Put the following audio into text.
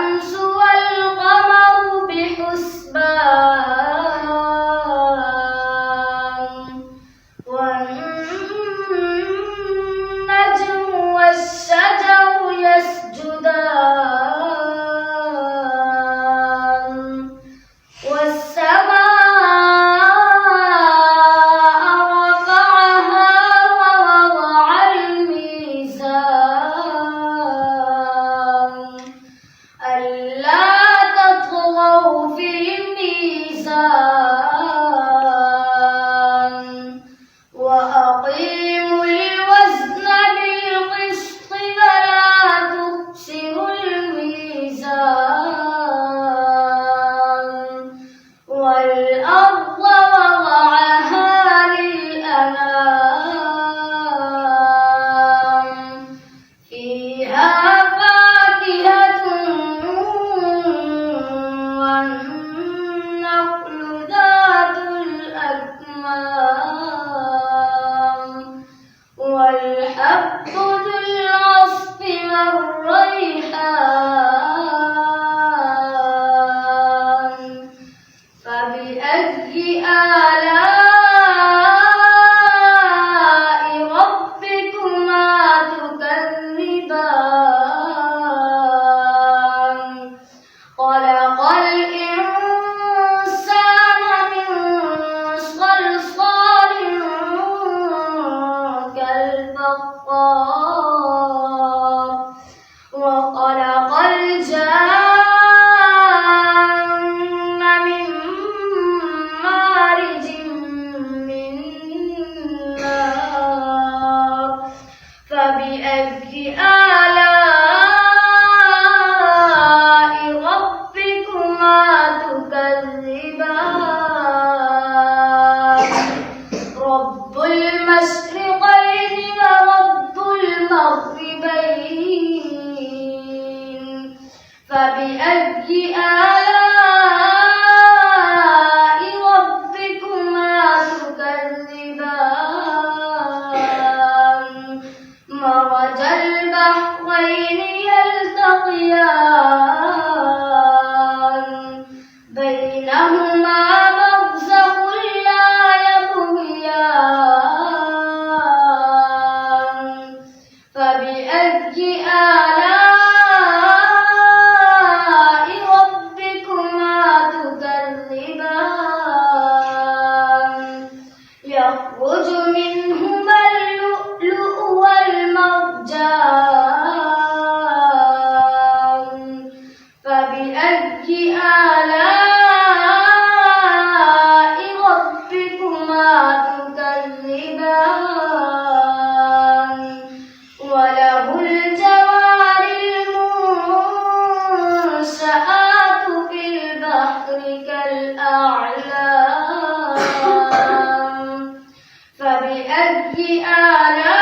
والشمس والقمر بحسبان والنجم والشجر يسجدان والسماء رفعها ووضع الميزان ألا تطغوا في الميزان وأقيموا الوزن بالقسط ولا تخسروا الميزان والأرض وضعها للأنام فيها فاكهة والنخل ذات الأكمام والحب ذو العصف والريحان فبأي آلاء ربكما تكذبان خلق الإنسان من صلصال كالفخار وخلق الجان من مارج من نار فبأي آلاء ربكما تكذبان رب المشرقين ورب المغربين فبأي آلاء ربكما تكذبان مرج البحرين يلتقيان بينهما برزخ لا يبغيان فبأي آلاء ربكما تكذبان يخرج منهما اللؤلؤ والمرجان فبأي آلاء ربكما تكذبان وله الجوار المنشآت في البحر كالأعلام فبأي آلاء